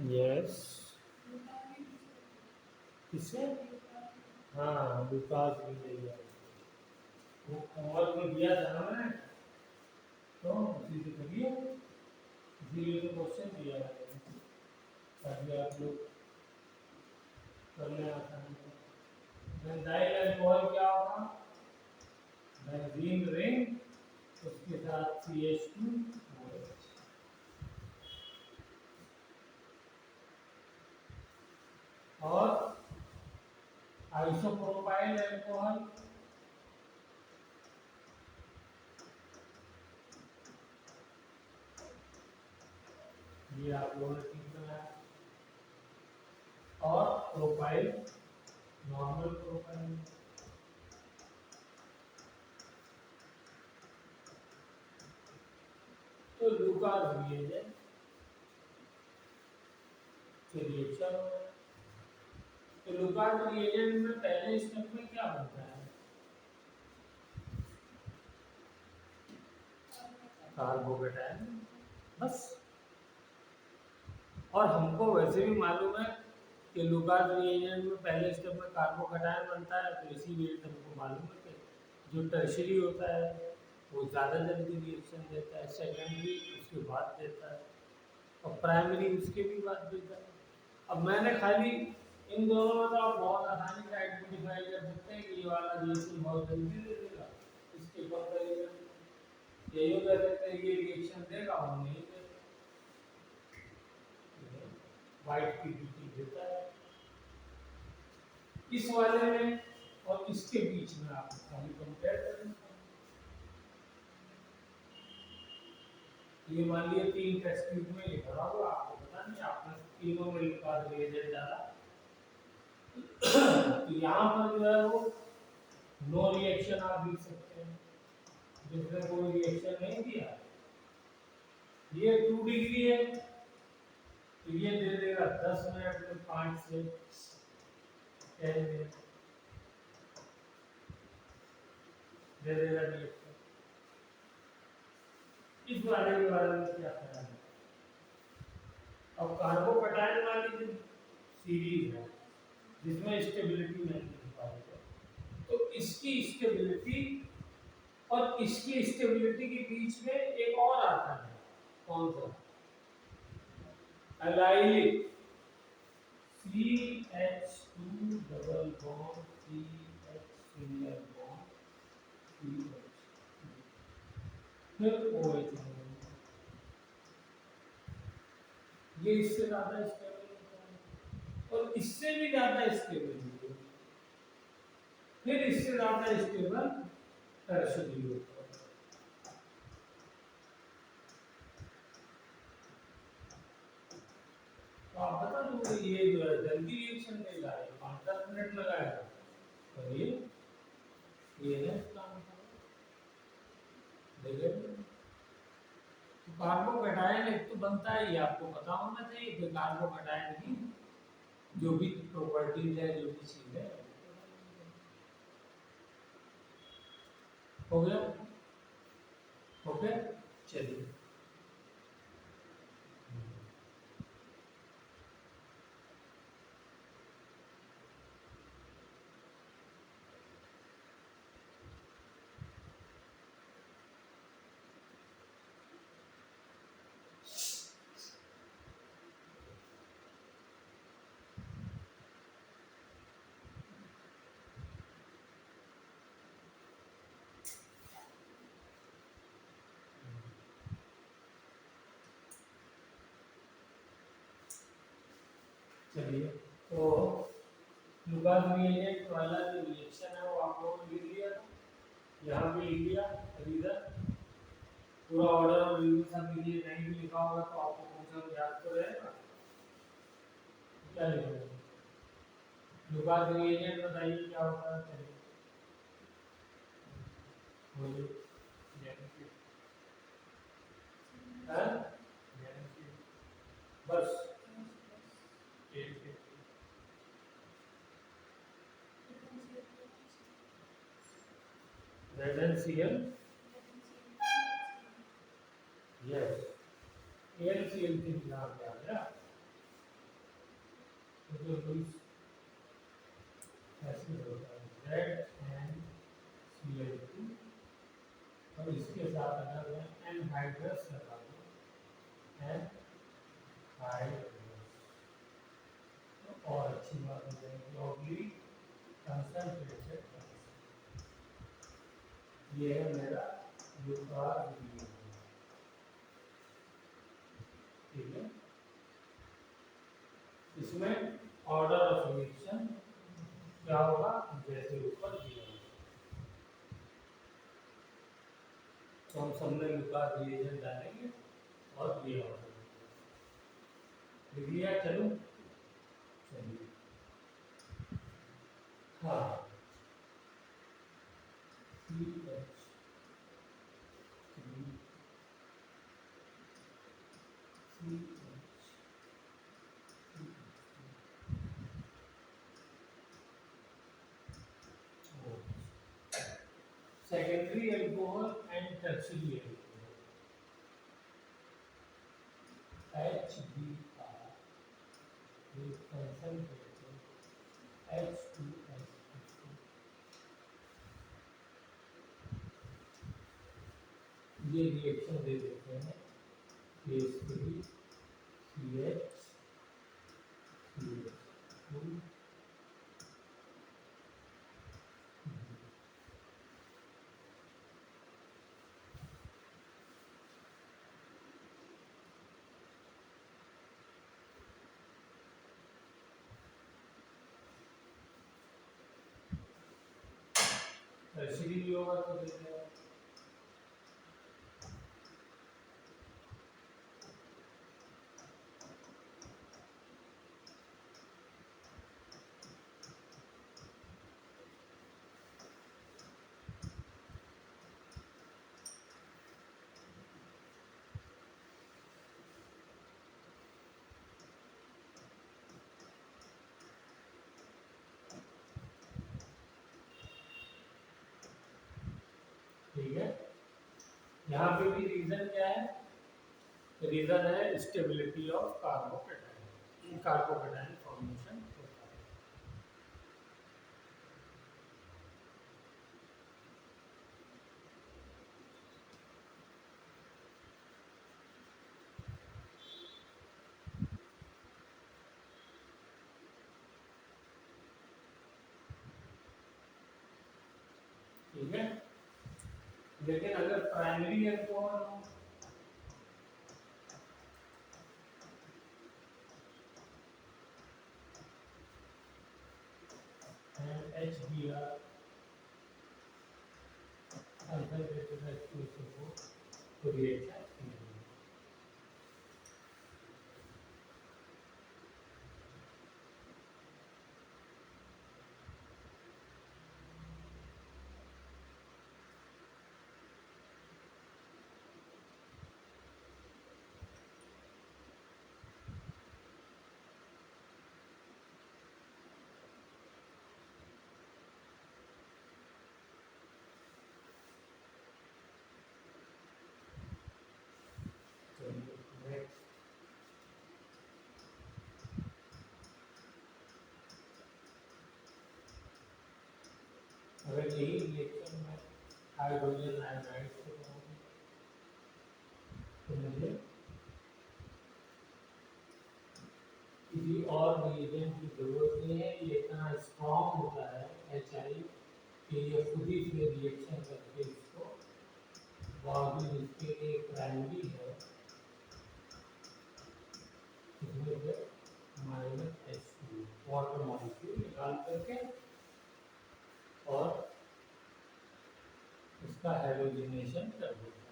Yes. किससे? हाँ, विकास भी ले गया। वो होमवर्क में दिया था ना मैंने, तो उसी से करिए, इसीलिए तो क्वेश्चन दिया है ताकि आप लोग करने आसानी हो। डाइल अल्कोहल क्या होगा? बेंजीन रिंग, उसके साथ CH2 और आइसोप्रोपाइल अल्कोहल, ये आप लोगों ने ठीक बनाया, और प्रोपाइल, नॉर्मल प्रोपाइल। तो लुकास रिएजेंट के रिएक्शन हो रहा है। तो लुकास रिएजेंट में पहले स्टेप में क्या बनता है? कार्बोकेटायन, बस। और हमको वैसे भी मालूम है कि लुकास रिएजेंट में पहले स्टेप में कार्बोकेटायन बनता है, तो इसीलिए हमको मालूम है कि जो टर्शियरी होता है वो ज़्यादा जल्दी रिएक्शन देता है, सेकेंडरी उसके बाद देता है, और प्राइमरी उसके भी बाद देता है। अब मैंने खाली इन दोनों में तो आप बहुत आसानी से आइडेंटिफाई कर सकते हैं कि ये वाला रिएक्शन बहुत जल्दी दे देगा, इसके कंपैरिजन यही कह सकते हैं ये रिएक्शन देगा और नहीं देगा। वाइट पीपीटी देता है इस वाले में, और इसके बीच में आप खाली कंपेयर करें। ये मान लिया 3 टेस्ट ट्यूब में ये भरा हुआ, आपको पता नहीं, आपने तीनों में लुकास रिएजेंट डाला, तो यहाँ पर जो है वो नो रिएक्शन आप लिख सकते हैं, जिसने कोई रिएक्शन नहीं दिया। ये 2 डिग्री है, तो ये दे देगा 10 मिनट में 5 से 10 मिनट दे देगा रिएक्शन। इस वाले के बारे में क्या कहना है? अब कार्बोकेटायन वाली जो सीरीज है जिसमें स्टेबिलिटी नहीं मिल पाएगी, तो इसकी स्टेबिलिटी और इसकी स्टेबिलिटी के बीच में एक और आता है, कौन सा? Allylic, CH2 double bond CH single bond CH, फिर OH, ये इससे ज्यादा स्टेबल होता है, और इससे भी ज्यादा स्टेबल होता है, फिर इससे ज्यादा स्टेबल टर्शियरी होता है। तो आप बता दो ये जो है जल्दी रिएक्शन देगा, 5-10 मिनट लगाएगा, और ये है काम देखिए। कार्बोकेटायन एक तो बनता है, ये आपको पता होना चाहिए कि कार्बोकेटायन की जो भी प्रॉपर्टीज है, जो भी चीज है, हो गया। ओके, चलिए। चलिए, तो लुकास रिएजेंट वाला जो रिएक्शन है वो आप लोगों ने लिख लिया था, यहाँ भी लिख लिया रीजन, पूरा ऑर्डर और रिव्यू सब लिखिए। नहीं भी लिखा होगा तो आपको कम से कम याद तो रहेगा। क्या लिखोगे? लुकास रिएजेंट बताइए क्या होता है, चलिए बोलिए। हाँ? बस ZnCl, यस, AlCl के खिलाफ आ गया, तो जो लुईस एसिड होता है ZnCl2, और इसके साथ अगर मैं एनहाइड्रस लगा दूँ, एनहाइड्रस, तो और अच्छी बात हो जाएगी। ऑब्लिक कंसंट्रेटेड, ये है मेरा लुकास रिएजेंट, ठीक है। इसमें ऑर्डर ऑफ रिएक्शन क्या होगा, जैसे ऊपर दिया होगा। तो हम सब में लुकास रिएजेंट डालेंगे और ये ऑर्डर लिख लिया। चलो चलिए, हाँ, secondary alcohol and tertiary alcohol, HBr with concentrated H2SO2, ये रिएक्शन दे देते हैं CH3CH2। टर्शियरी भी होगा तो दे देगा। ठीक है, यहाँ पे भी रीजन क्या है, रीजन है stability of carbocation, carbocation formation होता है। ठीक है, लेकिन अगर प्राइमरी अल्कोहल हो, HBr concentrated H2SO4, तो रिएक्शन अगर यही रिएक्शन में हाइड्रोजन आयोडाइड से करूँगी तो मुझे किसी और रिएजेंट की जरूरत नहीं है। ये इतना स्ट्रॉन्ग होता है HI कि ये खुद ही से रिएक्शन करके इसको, बावजूद इसके एक प्राइमरी है, इसमें से -H2 वाटर मॉलिक्यूल निकाल करके और इसका हाइड्रोजनेशन कर देता है।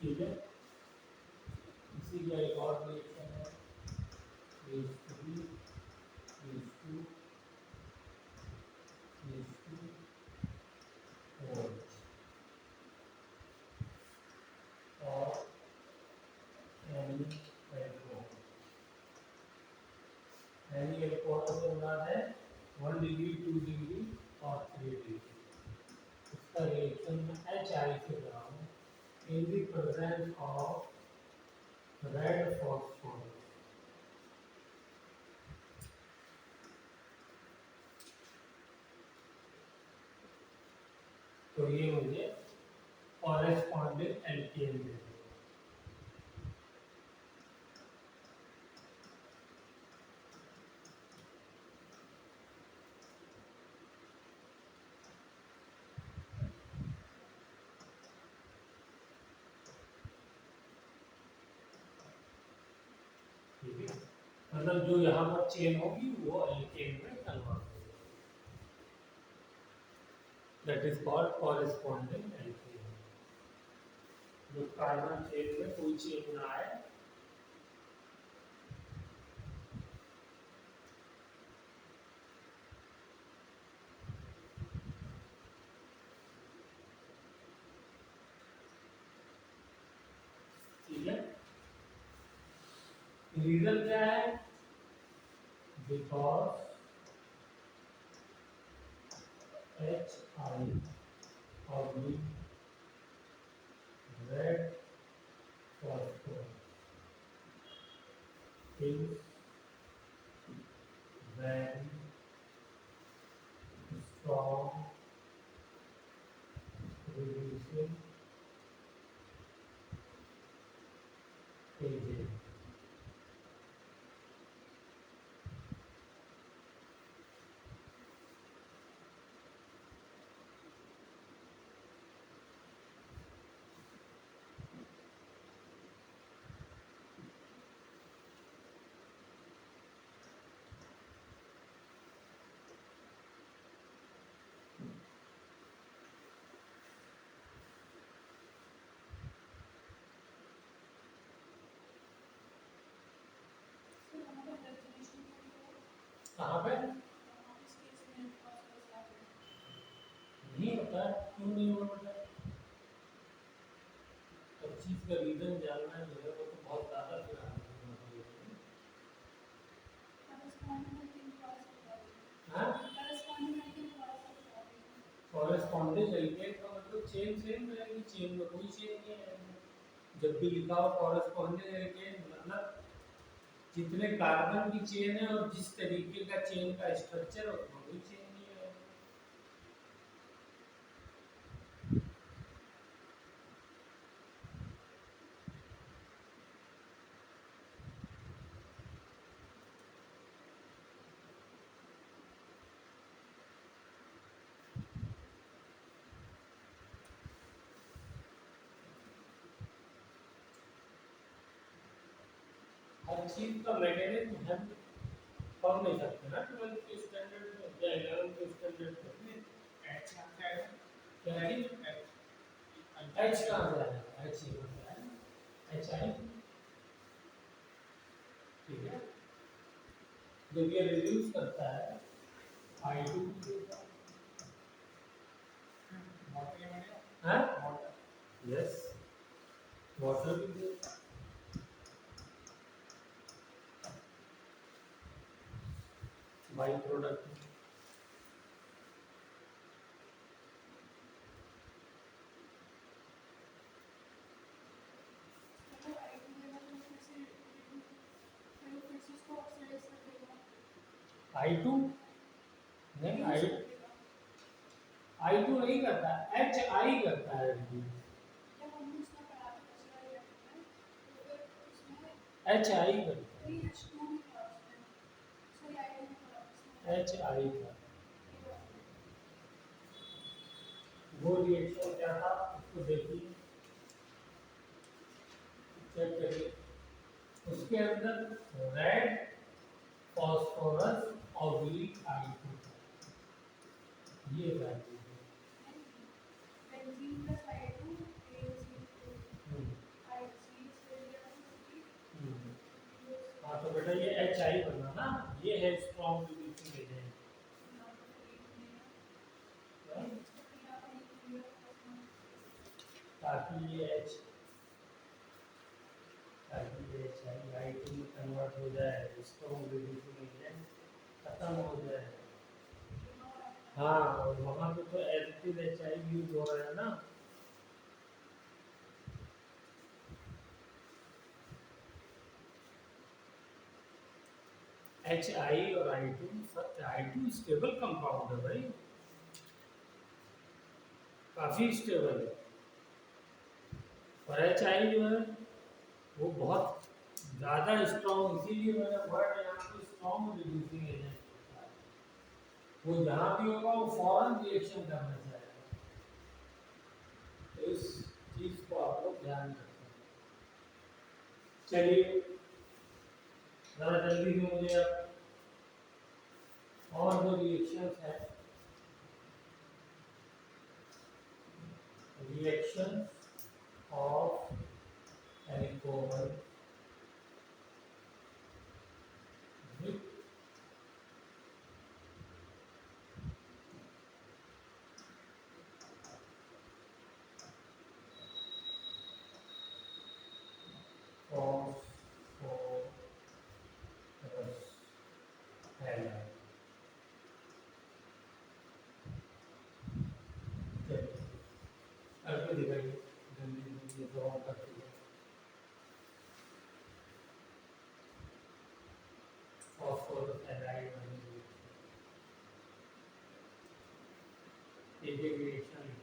ठीक है, इसी का एक और रिएक्शन है H3 H2 और N कौन से बना है 1 डिग्री 2 डिग्री और 3 डिग्री। इसका रिएक्शन में HI से बनाऊँ in the presence of red phosphorus. तो ये मुझे कॉरेस्पॉन्डिंग एल्केन दे देगा। ठीक है, मतलब जो यहाँ पर चेन होगी वो एल्केन में कन्वर्ट होगी। That is called corresponding alkene. जो कार्बन चेन में कोई चेन ना आए, ठीक है। रीजन क्या है? Because HI of the red phosphorus is very strong reducing agent. कहाँ पे नहीं होता है? क्यों नहीं होता है? हर चीज का रीजन जानना जो है वो तो बहुत ज्यादा फिर कॉरेस्पॉन्डिंग एल्केन का मतलब चेन सेम रहेगी, चेन में कोई चेन नहीं आएगी। जब भी लिखा हो कॉरेस्पॉन्डिंग एल्केन मतलब जितने कार्बन की चेन है और जिस तरीके का चेन का स्ट्रक्चर है उसमें कोई चेन नहीं है। हर चीज का मैकेनिज्म हम पढ़ नहीं सकते ना 12th के स्टैंडर्ड में या 11th के स्टैंडर्ड में। एच क्या है? क्या है? एच कहाँ से आया? एच यहाँ से आया, एच आई। ठीक है, जब ये रिड्यूस करता है I2 हाँ यस वाटर भी देगा, बाई प्रोडक्ट। I2 नहीं, I2 नहीं करता, HI करता है। HI करता है, HI का वो रिएक्शन क्या था उसको देखिए, चेक करिए। उसके अंदर रेड फॉस्फोरस ऑब्लिक I2 ये वैल्यू है। हाँ तो बेटा ये HI बना ना, ये है स्ट्रॉन्ग रिड्यूसिंग एजेंट। ताकि ये HI I2 में कन्वर्ट हो जाए स्ट्रॉन्ग रिड्यूसिंग एजेंट, खत्म हो जाए। हाँ, और वहाँ पे तो एडिटिव HI यूज हो रहा है ना। HI और I2, सच I2 स्टेबल कंपाउंड है भाई, काफी स्टेबल है। और HI जो है वो बहुत ज़्यादा स्ट्रॉन्ग, इसीलिए मैंने वर्ड यहाँ पे स्ट्रॉन्ग रिड्यूसिंग एजेंट लिखा है। वो जहाँ भी होगा वो फौरन रिएक्शन करना चाहेगा, तो इस चीज़ को आप लोग ध्यान रखें। चलिए ज़रा जल्दी से मुझे अब और जो रिएक्शंस हैं, reaction of alcohol with phosphorus halide। चलिए करके दिखाइए जल्दी जल्दी, तो और करके phosphorus halide वाली एक एक रिएक्शन लिखिए।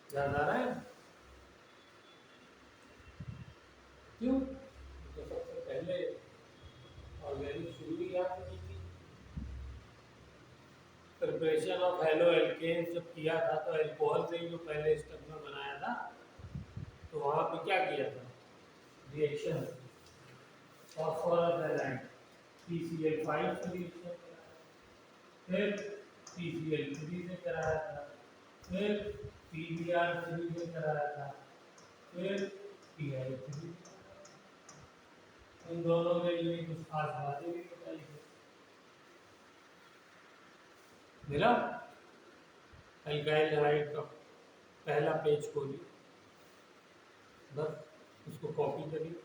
याद आ रहा है क्यों? तो सबसे पहले ऑर्गेनिक शुरू ही याद की थी। प्रिपरेशन ऑफ हेलो एल्केन्स जब किया था तो एल्कोहल से ही जो पहले स्टेप में बनाया था, तो वहाँ पे क्या किया था, रिएक्शन फास्फोरस हैलाइड PCl5 से रिएक्शन कराया, फिर PCl3 से कराया था, फिर PBr3 से कराया था, फिर PI3। इन दोनों के लिए कुछ खास बातें भी बताई थी। मिला एल्काइल हैलाइड का पहला पेज खोलिए, बस उसको कॉपी करिए।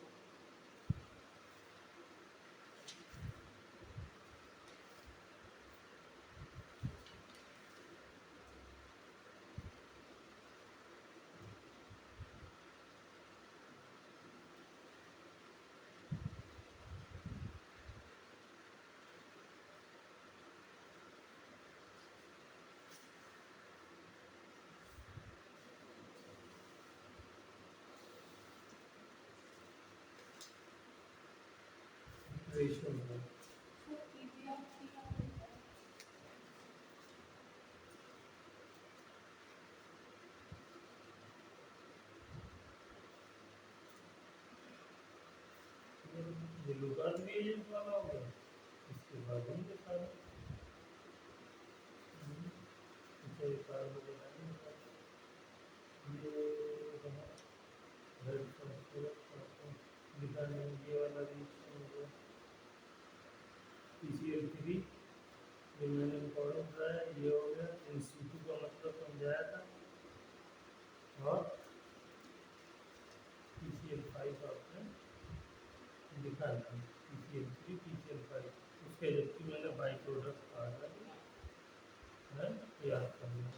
रेशियो में ये लुगान रिएजेंट वाला हो गया, इसके बाद हम दिखा रहे हैं ये कार्बन ये रहा रेड फॉस्फोरस लिखा नहीं, ये वाला रिएक्शन हो गया PCl3, ये मैंने इम्पोर्टेंट रहा है, ये हो गया In-situ का मतलब समझाया था, और PCl5 आपने लिखा था, PCl3 PCl5, उसके जबकि मैंने बाई प्रोडक्ट कहा था, है याद करना।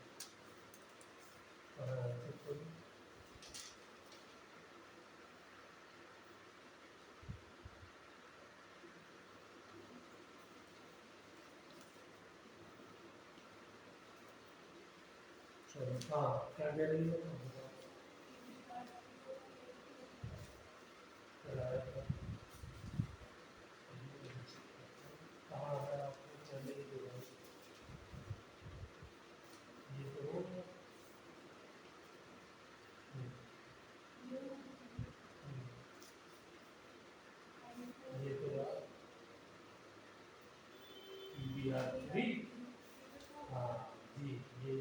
हाँ क्या कह रही है? कहाँ है आपको चले ये तो ये तो PBR3। हाँ जी, ये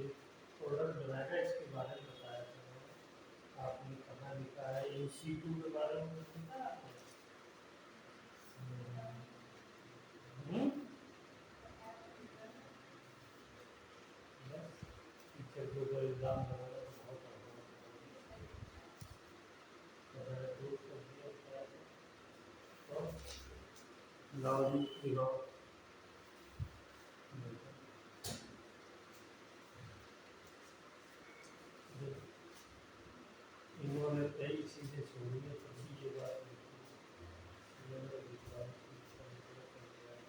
प्रोडक्ट बनाया था, इसके बारे में बताया था आपने। कहाँ लिखा है AC2 के बारे में लिखा है आपने? हम्म? टीचर के ऊपर इल्जाम लगाना तो बहुत आसान है। प्रूफ कर दिया क्या है? तो लाओ जी दिखाओ। इन्होंने कई चीजें छोड़ी है, तभी ये बात लिखी है। इन्होंने विश्वास की संपूर्ण कर दिया है।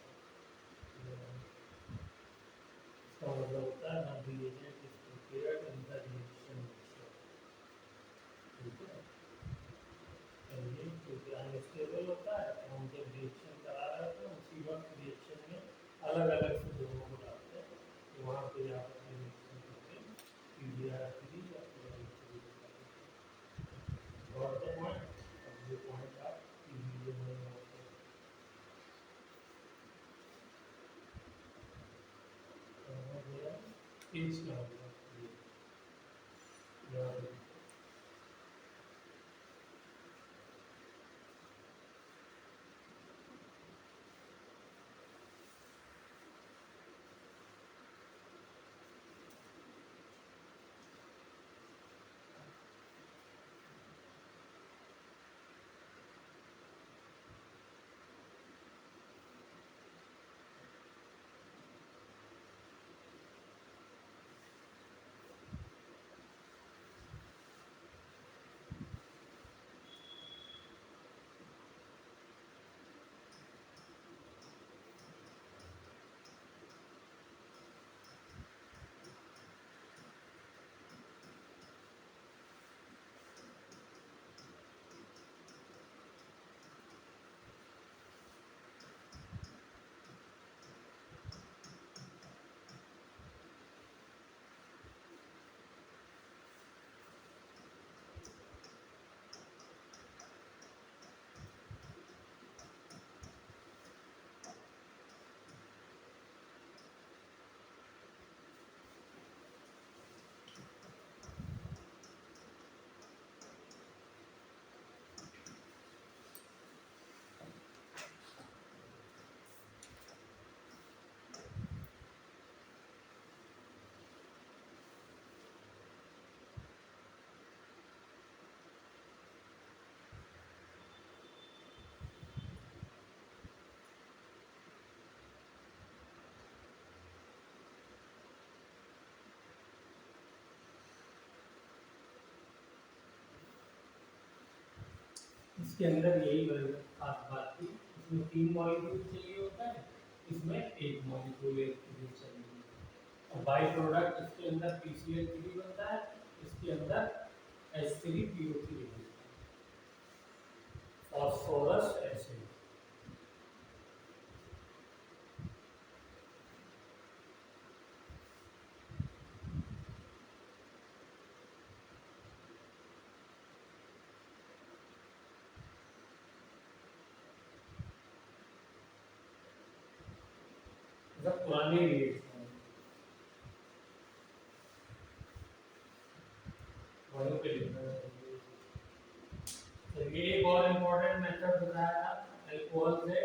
इसका मतलब होता है ना, reagent is prepared in the reaction mixture. ठीक है, ये क्योंकि अनस्टेबल होता है, तो हम जब रिएक्शन करा रहे होते हैं उसी वक्त रिएक्शन में अलग अलग से दोनों को डालते हैं, तो वहाँ पे आपस में रिएक्शन करके PBR3 या PBR3 और द पॉइंट। अब ये पॉइंट आप वीडियो में नोट करें। पेज क्या होगा ये याद रखिए। इसके अंदर यही खास बात थी, इसमें 3 मॉलिक्यूल चाहिए होता है, इसमें 1 मॉलिक्यूल एक चाहिए। और बाई प्रोडक्ट इसके अंदर PCl3 बनता है, इसके अंदर H3PO3 बनता है, फॉस्फोरस एसिड। मतलब पुराने रिएक्शन वहीं पे लिखना है। चलिए एक और इम्पोर्टेंट मेथड बताया था अल्कोहल से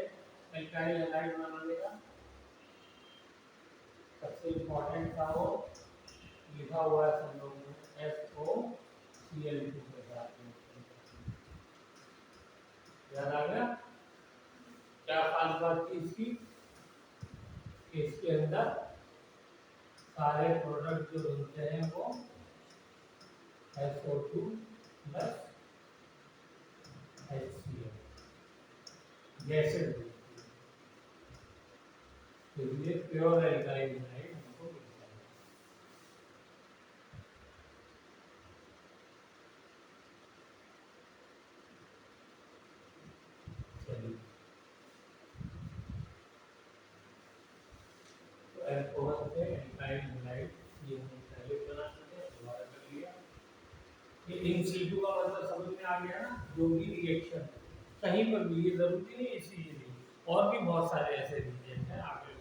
अल्काइल हैलाइड बनाने का। सबसे इम्पोर्टेंट था वो, लिखा हुआ है सब लोगों में, FOCl2 के साथ में। याद आ गया? क्या खास बात थी इसकी? इसके अंदर सारे प्रोडक्ट जो बनते हैं वो SO2 प्लस HCl गैसेड, तो ये प्योर एल्काइल हैलाइड हमको मिलता है। इन सीटू का मतलब समझ में आ गया ना, जो भी रिएक्शन कहीं पर भी, ये जरूरी नहीं इसी के लिए, और भी बहुत सारे ऐसे रिएजेंट हैं आगे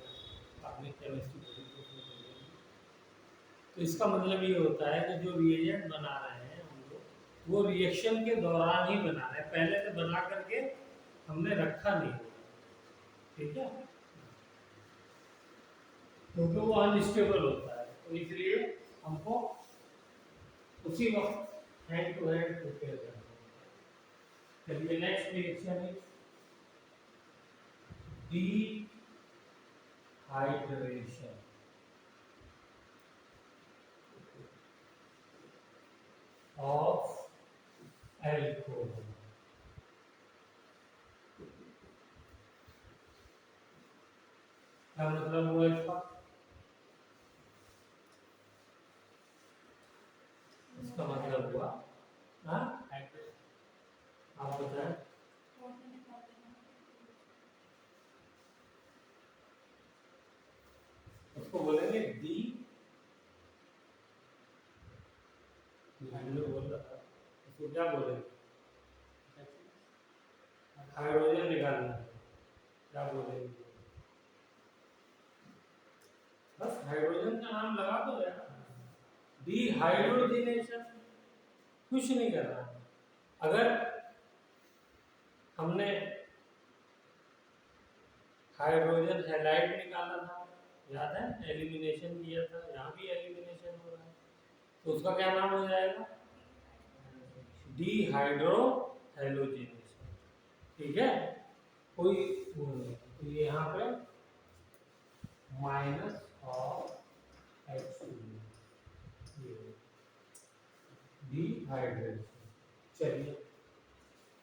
आपने केमिस्ट्री पढ़ी तो उसमें पढ़ेंगे। तो इसका मतलब ये होता है कि जो रिएजेंट बना रहे हैं हम लोग, वो रिएक्शन के दौरान ही बना रहे हैं, पहले से बना करके हमने रखा नहीं होगा, ठीक है, क्योंकि वो अनस्टेबल होता है, तो इसलिए हमको उसी वक्त हैंड टू हैंड प्रिपेयर करना होता है। चलिए नेक्स्ट रिएक्शन है डिहाइड्रेशन ऑफ एल्कोहल। क्या मतलब हुआ इसका? इसका मतलब हुआ, हाँ आप बताएं। उसको बोलेंगे डी, बोल रहा था, उसको क्या बोलेंगे? हाइड्रोजन निकालना है, क्या बोलेंगे? बस हाइड्रोजन का नाम लगा दो यार, डिहाइड्रोजिनेशन, कुछ नहीं करना। अगर हमने हाइड्रोजन हैलाइड निकाला था, याद है, एलिमिनेशन किया था, यहाँ भी एलिमिनेशन हो रहा है, तो उसका क्या नाम हो जाएगा? डिहाइड्रो हैलोजिनेशन, ठीक है, कोई वो नहीं, तो ये यहाँ पे माइनस ऑफ H2, ये डिहाइड्रेशन। चलिए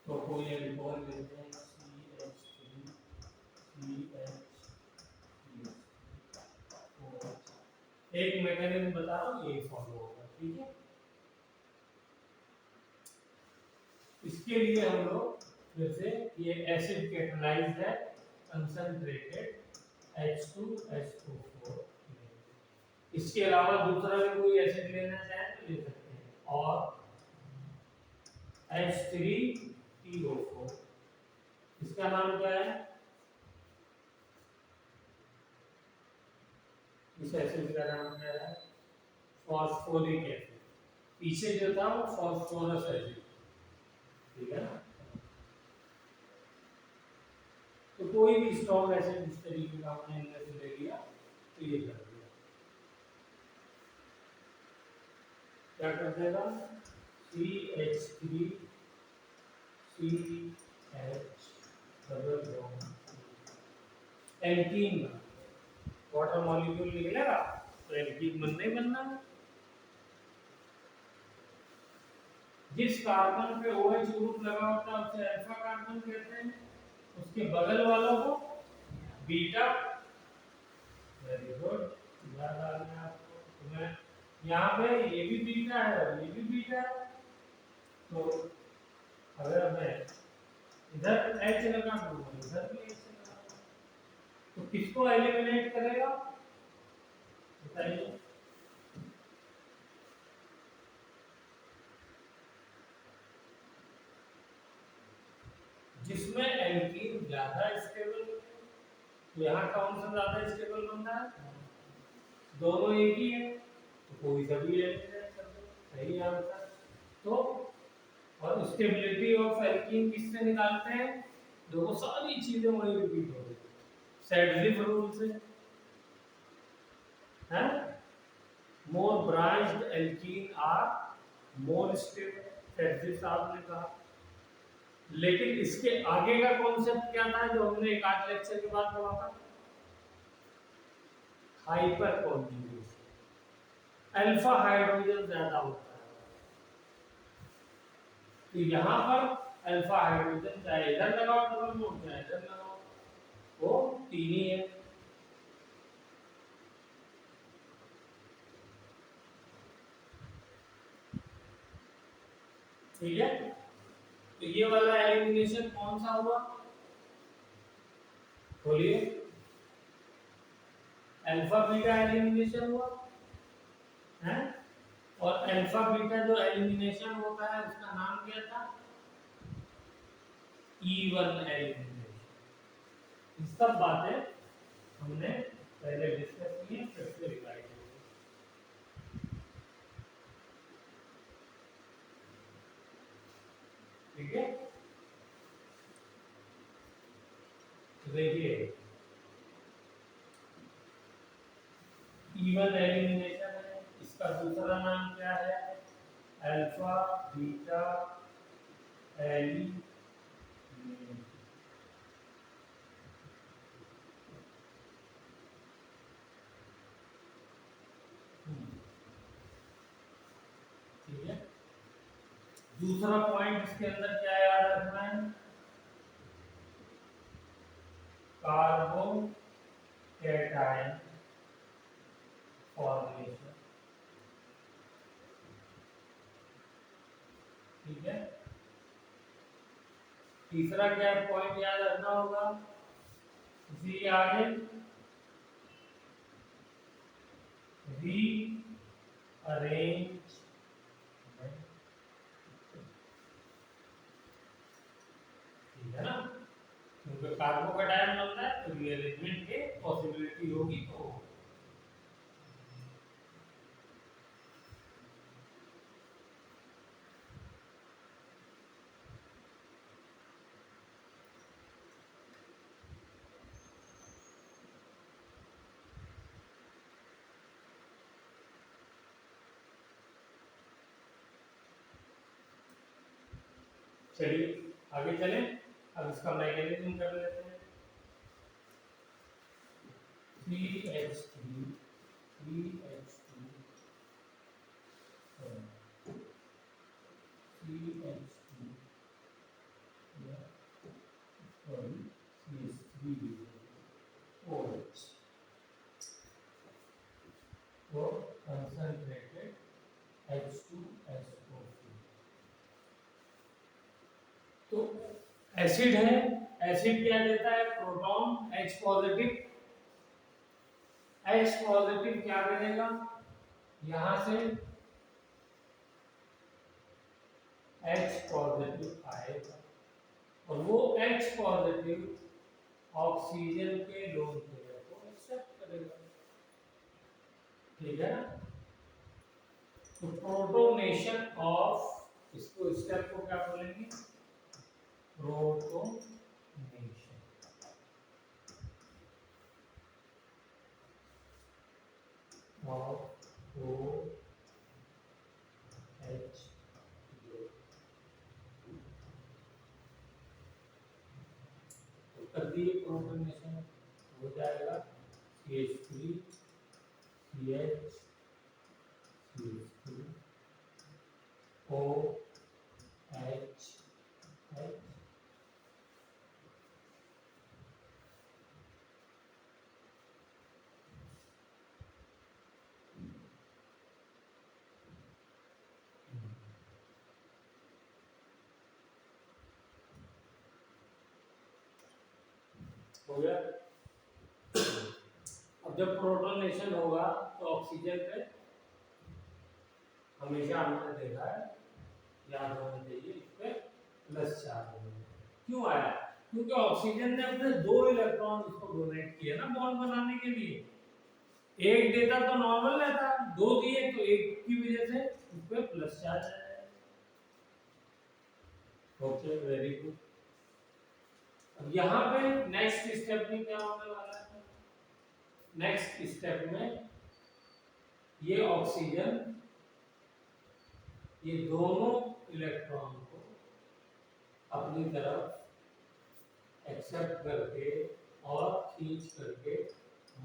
तो कोई एल्कोहल लेते हैं, CH3CH, एक मैकेनिज्म बता रहा हूँ, ये फॉलो होगा, ठीक है। इसके लिए हम लोग फिर से, ये एसिड कैटलाइज्ड है, कंसंट्रेटेड H2SO4, इसके अलावा दूसरा भी कोई एसिड लेना चाहे तो ले सकते हैं, और H3PO4, इसका नाम क्या है? इस एसिड का नाम क्या है? फॉस्फोरिक एसिड, पीछे जो था वो फॉस्फोरस एसिड, ठीक है ना। तो कोई भी स्ट्रॉन्ग एसिड इस तरीके का आपने इनमें से ले लिया तो ये कर दिया, क्या कर देगा? CH3CH double bond alkene, water molecule निकलेगा तो एल्कीन बनना ही बनना है। जिस कार्बन पे OH ग्रुप लगा होता है उसे अल्फा कार्बन कहते हैं, उसके बगल वालों को बीटा। वेरी गुड, याद आ गया आपको। तो मैं यहाँ पे ये भी बीटा है और ये भी बीटा है, तो अगर मैं इधर H लगा दूंगा इधर भी H लगा, तो किसको एलिमिनेट करेगा बताइए? जिसमें एल्कीन ज्यादा स्टेबल होते हैं, तो यहाँ कौन सा ज्यादा स्टेबल बनता है? दोनों एक ही है, तो कोई सा भी एलिमिनेट कर दो, सही आंसर। तो और स्टेबिलिटी ऑफ एल्कीन किससे निकालते हैं? देखो सारी चीजें वही रिपीट हो रही है, सैडलिफ रूल से है, more branched alkene are more stable, Saytzeff साहब ने कहा। लेकिन इसके आगे का कॉन्सेप्ट क्या था जो हमने एक आध लेक्चर के बाद पढ़ा था? हाइपर कॉन्जुगेशन, अल्फा हाइड्रोजन ज्यादा होता है, तो यहाँ पर अल्फा हाइड्रोजन चाहे इधर लगाओ डबल बॉन्ड, चाहे इधर लगाओ, वो तीन ही है। ठीक है, तो ये वाला एलिमिनेशन कौन सा हुआ? बोलिए, अल्फा बीटा एलिमिनेशन हुआ है, और अल्फा बीटा जो एलिमिनेशन होता है उसका नाम क्या था? E1 elimination. ये सब बातें हमने पहले डिस्कस की है, फिर से रिवाइज करेंगे। ठीक है, तो देखिए E1 एलिमिनेशन है, इसका दूसरा नाम क्या है? Alpha beta elimination. ठीक है, दूसरा पॉइंट इसके अंदर क्या याद रखना है? Carbocation formation. ठीक है, तीसरा क्या पॉइंट याद रखना होगा? इसी आगे रीअरेंज। ठीक है ना, क्योंकि कार्बोकैटायन बनता है तो रीअरेंजमेंट की पॉसिबिलिटी होगी। तो चलिए आगे चलें, अब इसका मैकेनिज्म कर लेते हैं। CH3 CH2 CH2 CH3 OH तो concentrated H2SO4। तो एसिड है, एसिड क्या देता है? Proton H positive. H positive क्या करेगा? यहां से H पॉजिटिव आएगा और वो H पॉजिटिव ऑक्सीजन के लोन पेयर को एक्सेप्ट करेगा। ठीक है ना, तो प्रोटोनेशन ऑफ, इसको स्टेप को क्या बोलेंगे? Protonation of OH। तो कर दिए प्रोटोनेशन, हो जाएगा CH3 CH CH3 OH H। हो गया। अब जब प्रोटोनेशन होगा तो ऑक्सीजन पे हमेशा हमने देखा है, याद होना चाहिए, इस पे प्लस चार्ज होगा। क्यों आया? क्योंकि ऑक्सीजन ने अपने 2 इलेक्ट्रॉन इसको डोनेट किए ना बॉन्ड बनाने के लिए। एक देता तो नॉर्मल रहता, 2 दिए तो एक की वजह से इस पे प्लस चार्ज आया। Okay, very good. अब यहाँ पे नेक्स्ट स्टेप में क्या होने वाला है? नेक्स्ट स्टेप में ये ऑक्सीजन ये दोनों इलेक्ट्रॉन को अपनी तरफ एक्सेप्ट करके और खींच करके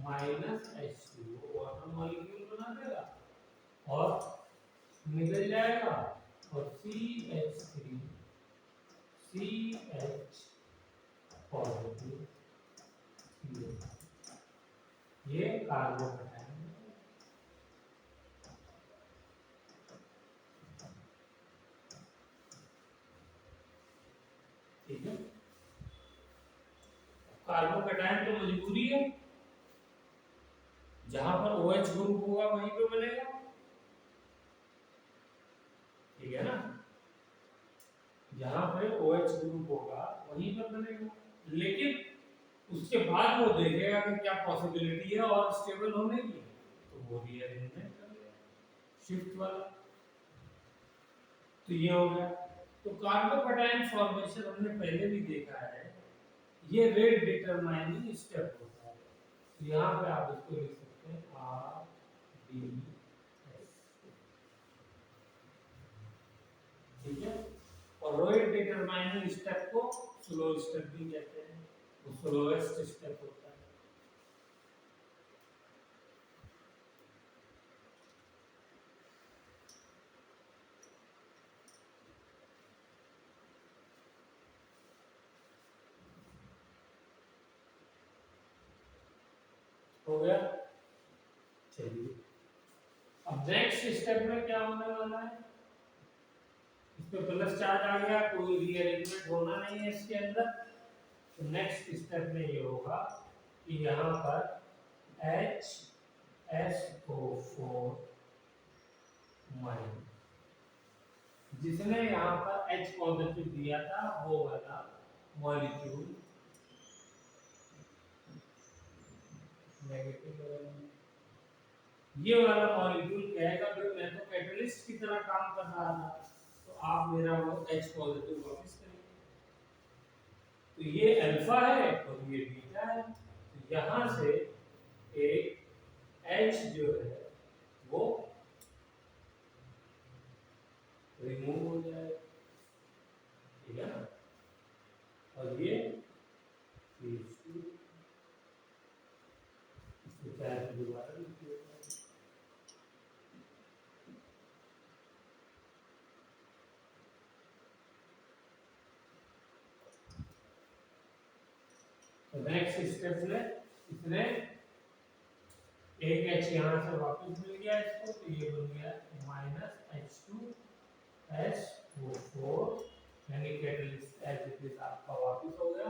-H2O वाटर मॉलिक्यूल बना देगा और निकल जाएगा और CH3 CH पॉजिटिव, ये कार्बोकैटायन। ठीक है, कार्बोकैटायन तो मजबूरी है, जहां पर OH ग्रुप होगा वहीं पे बनेगा। जहाँ पे OH ग्रुप होगा वहीं पर बनेगा, लेकिन उसके बाद वो देखेगा कि क्या पॉसिबिलिटी है और स्टेबल होने की, तो वो रीअरेंजमेंट करेगा शिफ्ट वाला। तो ये हो गया। तो कार्बोकैटायन फॉर्मेशन हमने पहले भी देखा है, ये रेट डिटरमाइनिंग स्टेप होता है। तो यहाँ पे आप इसको लिख सकते हैं RDS, ठीक है। और रेट डिटरमाइनिंग स्टेप को स्लो स्टेप भी कहते हैं, वो स्लोएस्ट स्टेप होता है। हो गया, चलिए अब नेक्स्ट स्टेप में क्या होने वाला है, इस पे प्लस चार्ज आ गया, कोई रीअरेंजमेंट होना नहीं है इसके अंदर। तो नेक्स्ट स्टेप में ये होगा कि यहाँ पर HSO4 माइनस, जिसने यहाँ पर H पॉजिटिव दिया था वो वाला मॉलिक्यूल नेगेटिव, ये वाला मॉलिक्यूल कहेगा भाई मैं तो कैटलिस्ट की तरह काम कर रहा था, तो आप मेरा वो H पॉजिटिव वापस करिए। तो ये अल्फा है और ये बीटा है, तो यहाँ से एक H जो है वो रिमूव हो जाए, ठीक है ना। और ये दोबारा नेक्स्ट स्टेप में इसने एक H यहाँ से वापस मिल गया इसको, तो ये बन गया -H2SO4, यानी कैटलिस्ट एज इट इज आपका वापस हो गया।